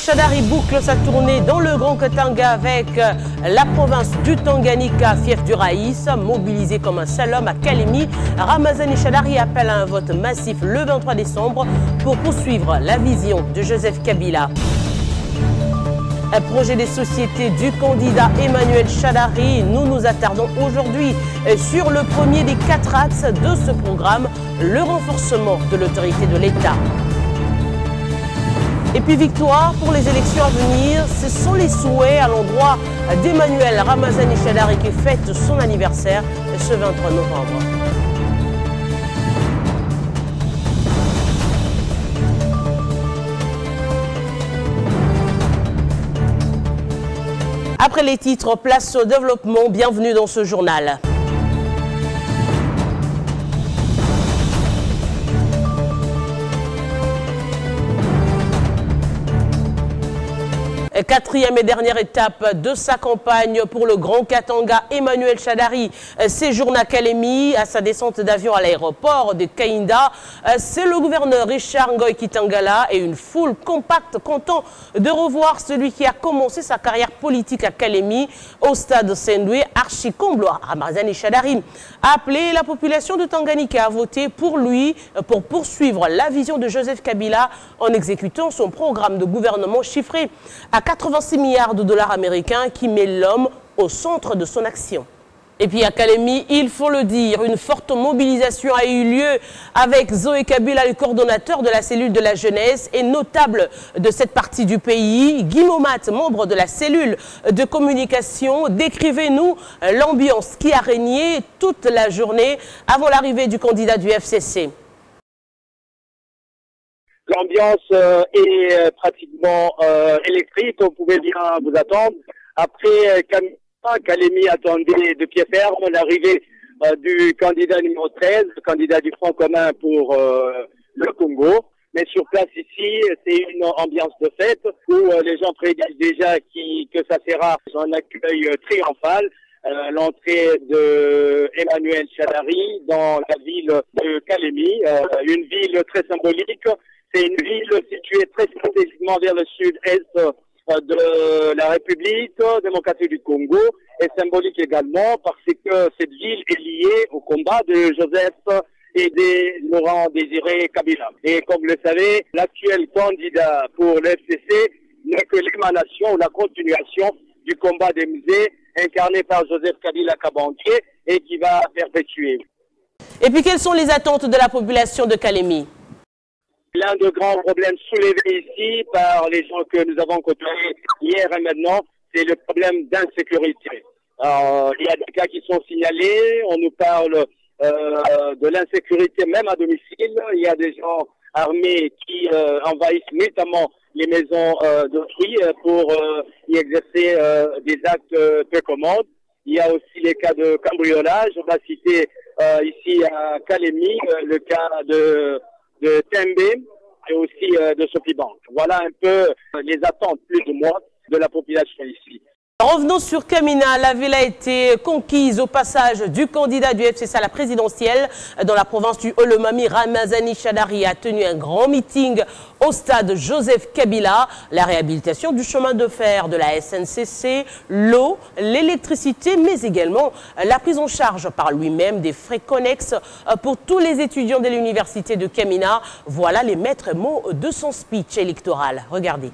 Shadary boucle sa tournée dans le Grand Katanga avec la province du Tanganyika, fief du Raïs. Mobilisé comme un seul homme à Kalemi, Ramazani Shadary appelle à un vote massif le 23 décembre pour poursuivre la vision de Joseph Kabila. Un projet des sociétés du candidat Emmanuel Shadary. Nous nous attardons aujourd'hui sur le premier des 4 axes de ce programme, le renforcement de l'autorité de l'État. Et puis victoire pour les élections à venir, ce sont les souhaits à l'endroit d'Emmanuel Ramazani Shadary qui fête son anniversaire ce 23 novembre. Après les titres, place au développement. Bienvenue dans ce journal. Quatrième et dernière étape de sa campagne pour le Grand Katanga, Emmanuel Shadary séjourne à Kalemi. À sa descente d'avion à l'aéroport de Kainda, c'est le gouverneur Richard Ngoy Kitangala et une foule compacte content de revoir celui qui a commencé sa carrière politique à Kalemi au stade Saint-Louis, archi-comble Ramazani Shadary a appelé la population de Tanganyika à voter pour lui pour poursuivre la vision de Joseph Kabila en exécutant son programme de gouvernement chiffré à 86 milliards de dollars américains qui met l'homme au centre de son action. Et puis à Kalemi, il faut le dire, une forte mobilisation a eu lieu avec Zoé Kabila, le coordonnateur de la cellule de la jeunesse et notable de cette partie du pays. Guy Momat, membre de la cellule de communication, décrivez-nous l'ambiance qui a régné toute la journée avant l'arrivée du candidat du FCC. L'ambiance est pratiquement électrique, vous pouvez bien vous attendre. Après Kalemi attendait de pied ferme l'arrivée du candidat numéro 13, le candidat du Front commun pour le Congo. Mais sur place ici, c'est une ambiance de fête où les gens prédisent déjà que ça sera un accueil triomphal. L'entrée de Emmanuel Shadary dans la ville de Kalemi, une ville très symbolique. C'est une ville située très stratégiquement vers le sud-est de la République démocratique du Congo et symbolique également parce que cette ville est liée au combat de Joseph et de Laurent Désiré Kabila. Et comme vous le savez, l'actuel candidat pour le FCC n'est que l'émanation ou la continuation du combat des musées incarné par Joseph Kabila Kabanké et qui va perpétuer. Et puis quelles sont les attentes de la population de Kalemi? L'un des grands problèmes soulevés ici par les gens que nous avons côtoyés hier et maintenant, c'est le problème d'insécurité. Il y a des cas qui sont signalés, on nous parle de l'insécurité même à domicile. Il y a des gens armés qui envahissent notamment les maisons d'autrui pour y exercer des actes peu commodes. Il y a aussi les cas de cambriolage. On va citer ici à Kalemi le cas de Tembe et aussi de Sopibank. Voilà un peu les attentes, plus ou moins, de la population ici. Revenons sur Kamina. La ville a été conquise au passage du candidat du FCC à la présidentielle. Dans la province du Olomami, Ramazani Shadary a tenu un grand meeting au stade Joseph Kabila. La réhabilitation du chemin de fer de la SNCC, l'eau, l'électricité, mais également la prise en charge par lui-même des frais connexes pour tous les étudiants de l'université de Kamina. Voilà les maîtres mots de son speech électoral. Regardez.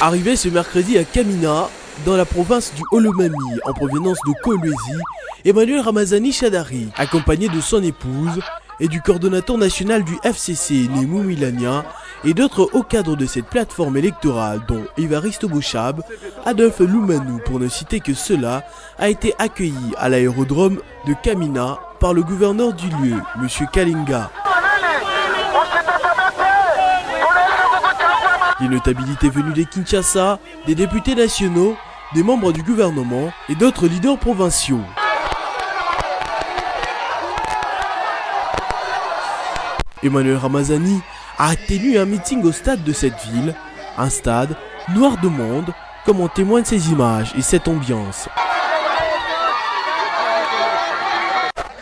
Arrivé ce mercredi à Kamina, dans la province du Olomami, en provenance de Kolwezi, Emmanuel Ramazani Shadary, accompagné de son épouse et du coordonnateur national du FCC, Némou Milania, et d'autres hauts cadres de cette plateforme électorale, dont Évariste Bouchab, Adolphe Loumanou, pour ne citer que cela, a été accueilli à l'aérodrome de Kamina par le gouverneur du lieu, M. Kalinga. Des notabilités venues de Kinshasa, des députés nationaux, des membres du gouvernement et d'autres leaders provinciaux. Emmanuel Ramazani a tenu un meeting au stade de cette ville, un stade noir de monde, comme en témoignent ces images et cette ambiance.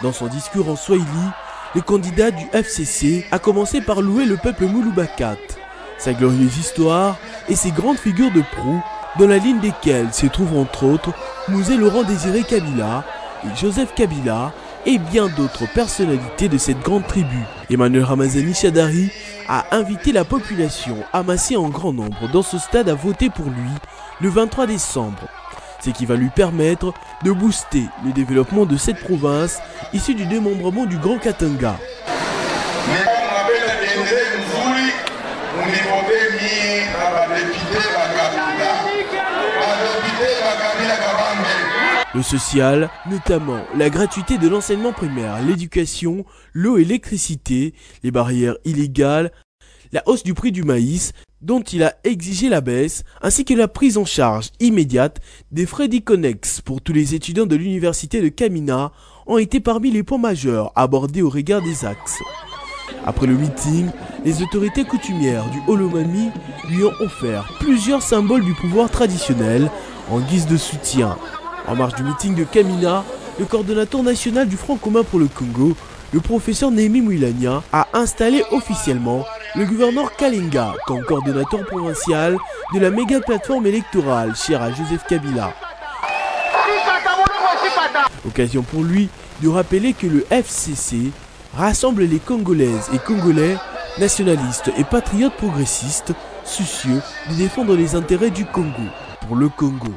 Dans son discours en Swahili, le candidat du FCC a commencé par louer le peuple Moulubakat, sa glorieuse histoire et ses grandes figures de proue, dans la ligne desquelles se trouvent entre autres Musée Laurent-Désiré Kabila et Joseph Kabila et bien d'autres personnalités de cette grande tribu. Emmanuel Ramazani Shadari a invité la population amassée en grand nombre dans ce stade à voter pour lui le 23 décembre. Ce qui va lui permettre de booster le développement de cette province issue du démembrement du Grand Katanga. Le social, notamment la gratuité de l'enseignement primaire, l'éducation, l'eau et l'électricité, les barrières illégales, la hausse du prix du maïs, dont il a exigé la baisse, ainsi que la prise en charge immédiate des frais d'Iconex pour tous les étudiants de l'université de Kamina, ont été parmi les points majeurs abordés au regard des axes. Après le meeting, les autorités coutumières du Olomami lui ont offert plusieurs symboles du pouvoir traditionnel en guise de soutien. En marge du meeting de Kamina, le coordonnateur national du Front commun pour le Congo, le professeur Némi Mouilania, a installé officiellement le gouverneur Kalinga comme coordonnateur provincial de la méga plateforme électorale chère à Joseph Kabila. Occasion pour lui de rappeler que le FCC rassemble les Congolaises et Congolais, nationalistes et patriotes progressistes, soucieux de défendre les intérêts du Congo pour le Congo.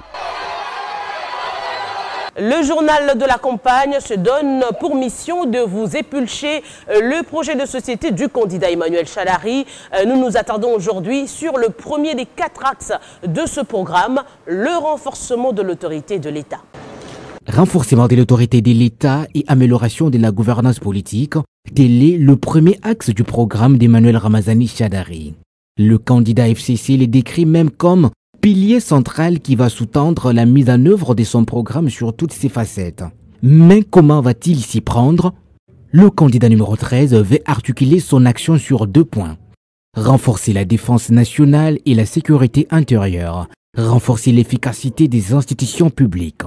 Le journal de la campagne se donne pour mission de vous épulcher le projet de société du candidat Emmanuel Shadari. Nous nous attardons aujourd'hui sur le premier des 4 axes de ce programme, le renforcement de l'autorité de l'État. Renforcement de l'autorité de l'État et amélioration de la gouvernance politique, tel est le premier axe du programme d'Emmanuel Ramazani Shadari. Le candidat FCC les décrit même comme pilier central qui va sous-tendre la mise en œuvre de son programme sur toutes ses facettes. Mais comment va-t-il s'y prendre? Le candidat numéro 13 veut articuler son action sur 2 points. Renforcer la défense nationale et la sécurité intérieure. Renforcer l'efficacité des institutions publiques.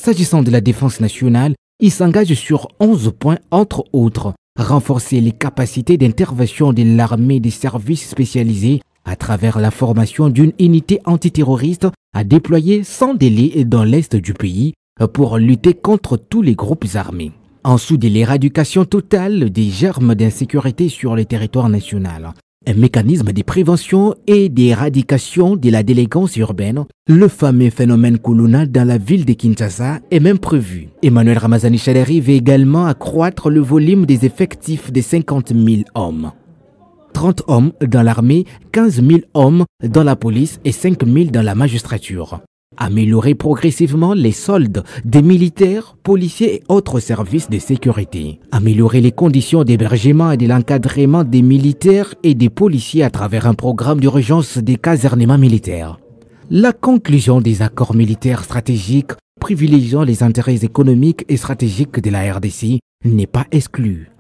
S'agissant de la défense nationale, il s'engage sur 11 points entre autres. Renforcer les capacités d'intervention de l'armée des services spécialisés à travers la formation d'une unité antiterroriste à déployer sans délai dans l'est du pays pour lutter contre tous les groupes armés. En dessous de l'éradication totale des germes d'insécurité sur le territoire national, un mécanisme de prévention et d'éradication de la délinquance urbaine, le fameux phénomène Kuluna dans la ville de Kinshasa est même prévu. Emmanuel Ramazani Shadari veut également accroître le volume des effectifs de 50 000 hommes. 30 hommes dans l'armée, 15 000 hommes dans la police et 5 000 dans la magistrature. Améliorer progressivement les soldes des militaires, policiers et autres services de sécurité. Améliorer les conditions d'hébergement et de l'encadrement des militaires et des policiers à travers un programme d'urgence des casernements militaires. La conclusion des accords militaires stratégiques privilégiant les intérêts économiques et stratégiques de la RDC n'est pas exclue.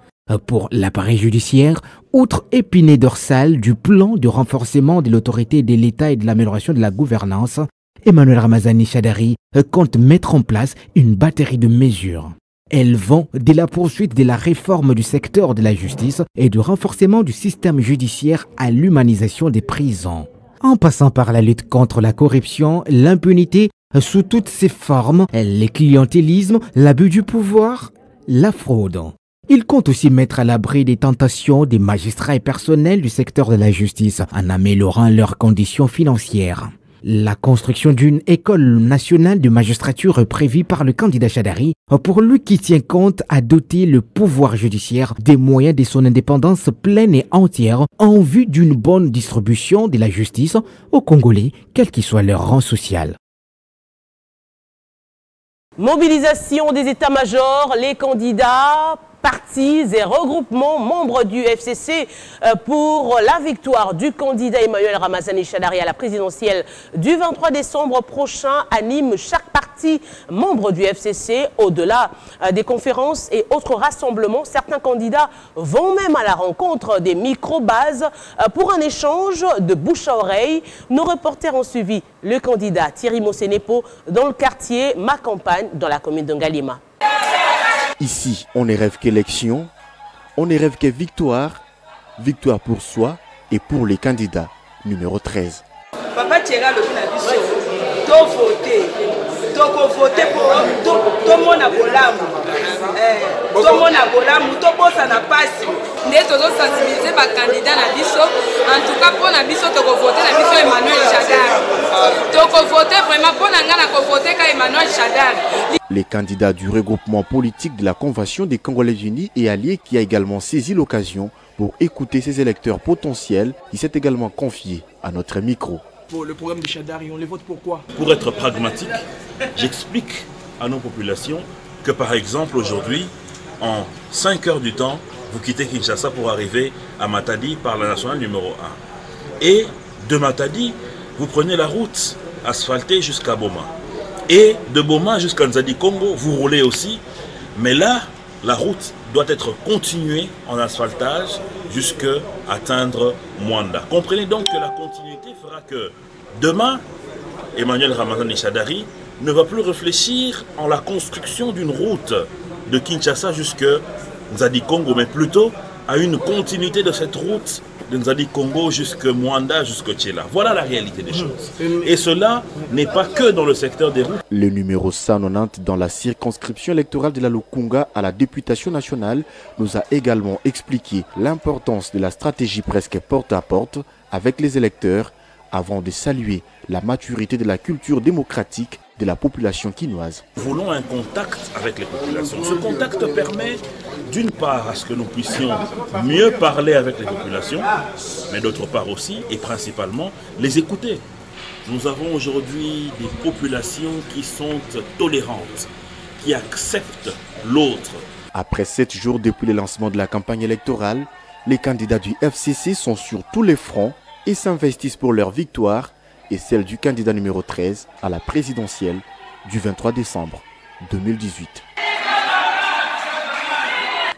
Pour l'appareil judiciaire, outre épinée dorsale du plan de renforcement de l'autorité de l'État et de l'amélioration de la gouvernance, Emmanuel Ramazani Shadari compte mettre en place une batterie de mesures. Elles vont de la poursuite de la réforme du secteur de la justice et du renforcement du système judiciaire à l'humanisation des prisons. En passant par la lutte contre la corruption, l'impunité sous toutes ses formes, le clientélisme, l'abus du pouvoir, la fraude. Il compte aussi mettre à l'abri des tentations des magistrats et personnels du secteur de la justice en améliorant leurs conditions financières. La construction d'une école nationale de magistrature est prévue par le candidat Shadari pour lui qui tient compte à doter le pouvoir judiciaire des moyens de son indépendance pleine et entière en vue d'une bonne distribution de la justice aux Congolais, quel qu'il soit leur rang social. Mobilisation des états-majors, les candidats, partis et regroupements membres du FCC pour la victoire du candidat Emmanuel Ramazani Shadari à la présidentielle du 23 décembre prochain anime chaque parti membre du FCC. Au-delà des conférences et autres rassemblements, certains candidats vont même à la rencontre des micro-bases pour un échange de bouche à oreille. Nos reporters ont suivi le candidat Thierry Mosenepo dans le quartier Ma Campagne dans la commune de Ngalima. Ici, on ne rêve qu'élection, on ne rêve que victoire, victoire pour soi et pour les candidats. numéro 13. Papa Thierry le biso to voter pour to mona bolamu to bosa na pasi nde tozo sensibiliser ba candidat na biso en tout cas pour na biso to voter na biso Emmanuel Chadar to voter vraiment pour na ngana ko voter ka Emmanuel Chadar. Les candidats du regroupement politique de la Convention des Congolais Unis et Alliés qui a également saisi l'occasion pour écouter ses électeurs potentiels qui s'est également confié à notre micro. Pour le programme de Chadari, on les vote pourquoi? Pour être pragmatique, j'explique à nos populations que par exemple aujourd'hui, en 5 heures du temps, vous quittez Kinshasa pour arriver à Matadi par la nationale numéro 1. Et de Matadi, vous prenez la route asphaltée jusqu'à Boma. Et de Boma jusqu'à Nzadi Congo, vous roulez aussi. Mais là, la route doit être continuée en asphaltage jusqu'à atteindre Mwanda. Comprenez donc que la continuité fera que demain, Emmanuel Ramazani Chadari ne va plus réfléchir en la construction d'une route de Kinshasa jusqu'à Nzadi Congo, mais plutôt à une continuité de cette route de Nzadi Congo jusqu'à Mwanda, jusqu'à Tchela. Voilà la réalité des choses. Et cela n'est pas que dans le secteur des routes. Le numéro 190 dans la circonscription électorale de la Lukunga à la députation nationale nous a également expliqué l'importance de la stratégie presque porte à porte avec les électeurs avant de saluer la maturité de la culture démocratique de la population quinoise. Nous voulons un contact avec les populations. Ce contact permet d'une part à ce que nous puissions mieux parler avec les populations, mais d'autre part aussi et principalement les écouter. Nous avons aujourd'hui des populations qui sont tolérantes, qui acceptent l'autre. Après 7 jours depuis le lancement de la campagne électorale, les candidats du FCC sont sur tous les fronts et s'investissent pour leur victoire et celle du candidat numéro 13 à la présidentielle du 23 décembre 2018.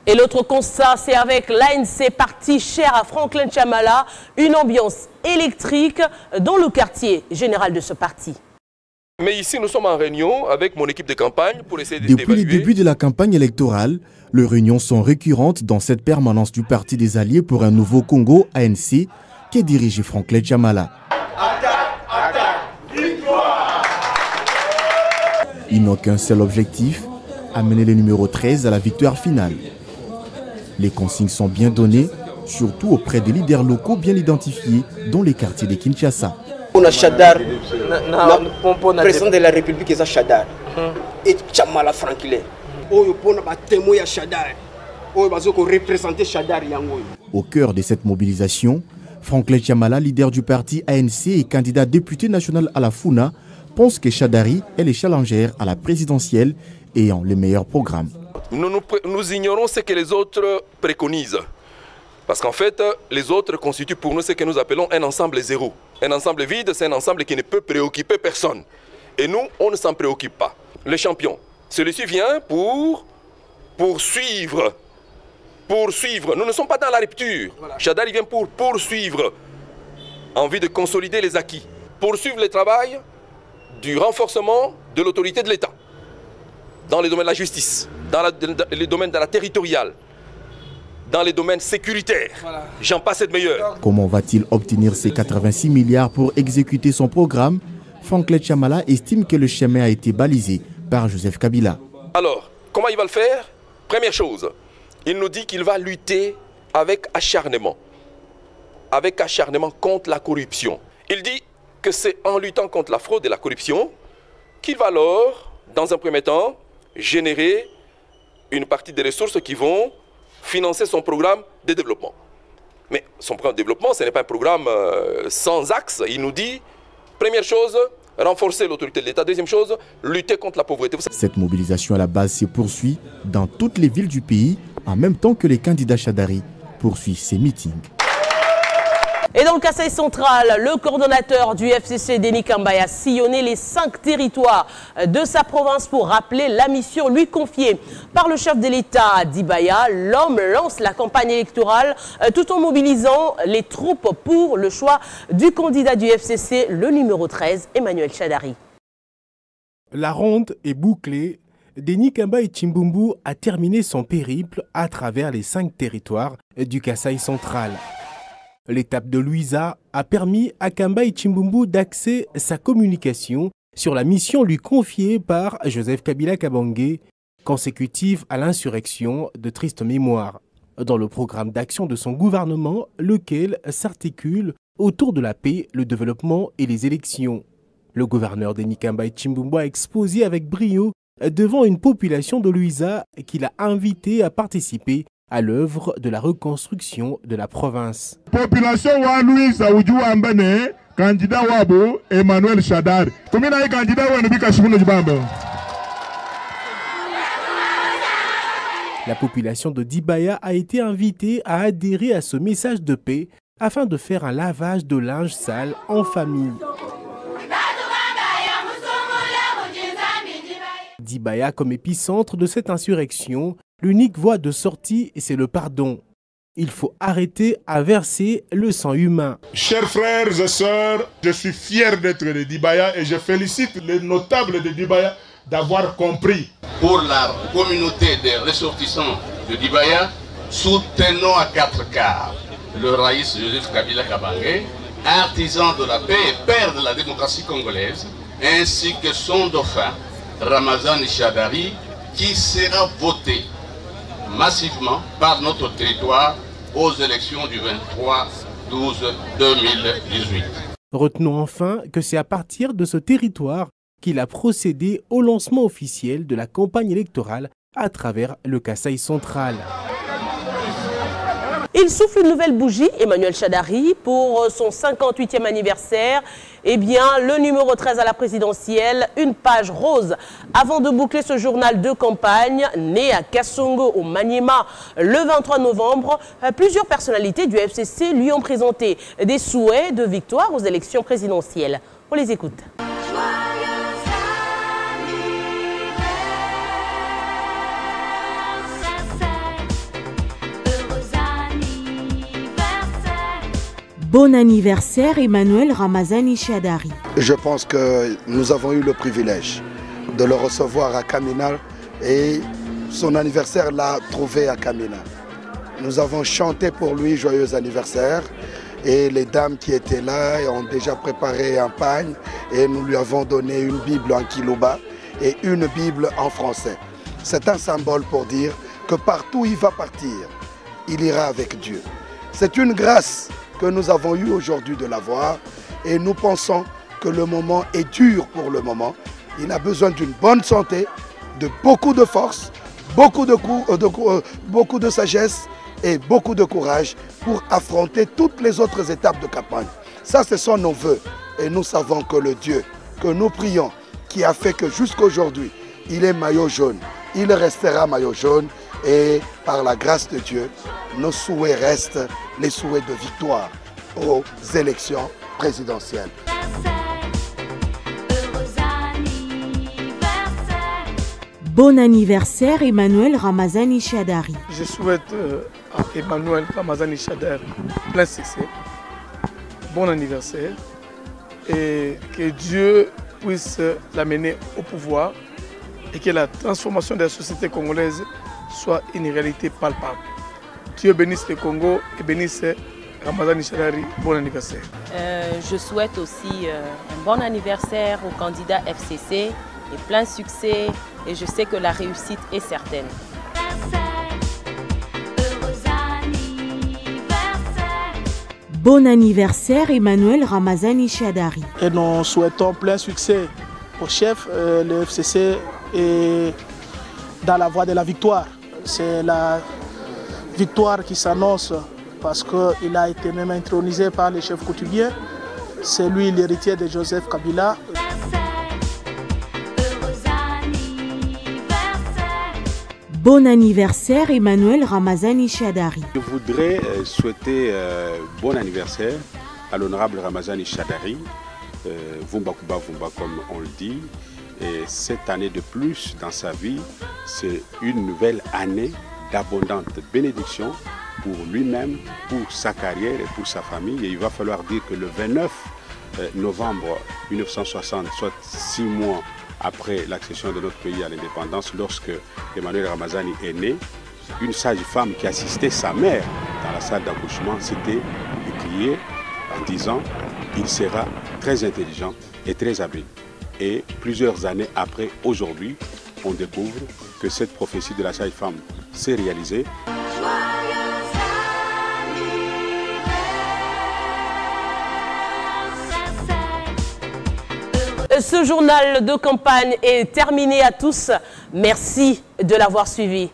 Et l'autre constat, c'est avec l'ANC parti cher à Franklin Chamala, une ambiance électrique dans le quartier général de ce parti. Mais ici, nous sommes en réunion avec mon équipe de campagne pour essayer d'évaluer. Depuis le début de la campagne électorale, les réunions sont récurrentes dans cette permanence du Parti des Alliés pour un nouveau Congo, ANC, qui est dirigé Franklin Chamala. Ils n'ont qu'un seul objectif, amener le numéro 13 à la victoire finale. Les consignes sont bien données, surtout auprès des leaders locaux bien identifiés dans les quartiers de Kinshasa. On a Chadar, président de la République est Chadar, et Chamala Franklin. Au cœur de cette mobilisation, Franklin Chamala, leader du parti ANC et candidat député national à la Funa, pense que Chadari est le challenger à la présidentielle ayant le meilleur programme. Nous ignorons ce que les autres préconisent. Parce qu'en fait, les autres constituent pour nous ce que nous appelons un ensemble zéro. Un ensemble vide, c'est un ensemble qui ne peut préoccuper personne. Et nous, on ne s'en préoccupe pas. Le champion, celui-ci vient pour poursuivre. Nous ne sommes pas dans la rupture. Voilà. Chadari vient pour poursuivre, en vue de consolider les acquis. Poursuivre le travail du renforcement de l'autorité de l'État. Dans les domaines de la justice, dans les domaines de la territoriale, dans les domaines sécuritaires. Voilà. J'en passe de meilleur. Comment va-t-il obtenir ces 86 milliards pour exécuter son programme? Franklin Chamala estime que le chemin a été balisé par Joseph Kabila. Alors, comment il va le faire? Première chose, il nous dit qu'il va lutter avec acharnement contre la corruption. Il dit que c'est en luttant contre la fraude et la corruption qu'il va alors, dans un premier temps, générer une partie des ressources qui vont financer son programme de développement. Mais son programme de développement, ce n'est pas un programme sans axe. Il nous dit, première chose, renforcer l'autorité de l'État. Deuxième chose, lutter contre la pauvreté. Cette mobilisation à la base se poursuit dans toutes les villes du pays, en même temps que les candidats Chadari poursuivent ces meetings. Et dans le Kasaï central, le coordonnateur du FCC, Denis Kambaya, a sillonné les 5 territoires de sa province pour rappeler la mission lui confiée par le chef de l'État, Dibaya. L'homme lance la campagne électorale tout en mobilisant les troupes pour le choix du candidat du FCC, le numéro 13, Emmanuel Chadari. La ronde est bouclée. Denis Kambaya Chimbumbu a terminé son périple à travers les 5 territoires du Kasaï central. L'étape de Louisa a permis à Kamba Chimbumbu d'axer sa communication sur la mission lui confiée par Joseph Kabila Kabange, consécutive à l'insurrection de triste mémoire, dans le programme d'action de son gouvernement, lequel s'articule autour de la paix, le développement et les élections. Le gouverneur Denis Kamba Chimbumbu a exposé avec brio devant une population de Louisa qu'il a invité à participer à l'œuvre de la reconstruction de la province. Population wa Louisa ujua ambane candidat wabo Emmanuel Shadari. Combien de candidats wa nubika shibuno jibamba? La population de Dibaya a été invitée à adhérer à ce message de paix afin de faire un lavage de linge sale en famille. Dibaya comme épicentre de cette insurrection, l'unique voie de sortie, c'est le pardon. Il faut arrêter à verser le sang humain. Chers frères et sœurs, je suis fier d'être de Dibaya et je félicite les notables de Dibaya d'avoir compris. Pour la communauté des ressortissants de Dibaya, soutenons à 4 quarts le Raïs Joseph Kabila Kabange, artisan de la paix et père de la démocratie congolaise, ainsi que son dauphin, Ramazani Shadari, qui sera voté massivement par notre territoire aux élections du 23/12/2018. Retenons enfin que c'est à partir de ce territoire qu'il a procédé au lancement officiel de la campagne électorale à travers le Kasaï central. Il souffle une nouvelle bougie, Emmanuel Shadari, pour son 58e anniversaire. Eh bien, le numéro 13 à la présidentielle, une page rose. Avant de boucler ce journal de campagne, né à Kasongo, au Maniema, le 23 novembre, plusieurs personnalités du FCC lui ont présenté des souhaits de victoire aux élections présidentielles. On les écoute. Bon anniversaire Emmanuel Ramazani Shadari. Je pense que nous avons eu le privilège de le recevoir à Kamina et son anniversaire l'a trouvé à Kamina. Nous avons chanté pour lui joyeux anniversaire et les dames qui étaient là ont déjà préparé un pagne et nous lui avons donné une Bible en Kilouba et une Bible en français. C'est un symbole pour dire que partout où il va partir, il ira avec Dieu. C'est une grâce que nous avons eu aujourd'hui de l'avoir et nous pensons que le moment est dur pour le moment. Il a besoin d'une bonne santé, de beaucoup de force, beaucoup de sagesse et beaucoup de courage pour affronter toutes les autres étapes de campagne. Ça, ce sont nos vœux et nous savons que le Dieu que nous prions, qui a fait que jusqu'à aujourd'hui, il est maillot jaune, il restera maillot jaune et par la grâce de Dieu, nos souhaits restent les souhaits de victoire aux élections présidentielles. Bon anniversaire Emmanuel Ramazani Shadari. Je souhaite à Emmanuel Ramazani Shadari plein succès. Bon anniversaire et que Dieu puisse l'amener au pouvoir et que la transformation de la société congolaise soit une réalité palpable. Dieu bénisse le Congo et bénisse Ramazani Shadari. Bon anniversaire. Je souhaite aussi un bon anniversaire au candidat FCC et plein succès et je sais que la réussite est certaine. Bon anniversaire Emmanuel Ramazani Shadari. Et nous souhaitons plein succès au chef, le FCC est dans la voie de la victoire. C'est la victoire qui s'annonce parce qu'il a été même intronisé par les chefs coutumiers. C'est lui l'héritier de Joseph Kabila. Bon anniversaire Emmanuel Ramazani Shadari. Je voudrais souhaiter bon anniversaire à l'honorable Ramazani Shadari, Vumba Kuba Vumba comme on le dit. Et cette année de plus dans sa vie, c'est une nouvelle année d'abondante bénédiction pour lui-même, pour sa carrière et pour sa famille. Et il va falloir dire que le 29 novembre 1960, soit 6 mois après l'accession de notre pays à l'indépendance, lorsque Emmanuel Ramazani est né, une sage-femme qui assistait sa mère dans la salle d'accouchement, c'était crié en disant il sera très intelligent et très habile. Et plusieurs années après, aujourd'hui, on découvre que cette prophétie de la sage-femme s'est réalisée. Ce journal de campagne est terminé à tous. Merci de l'avoir suivi.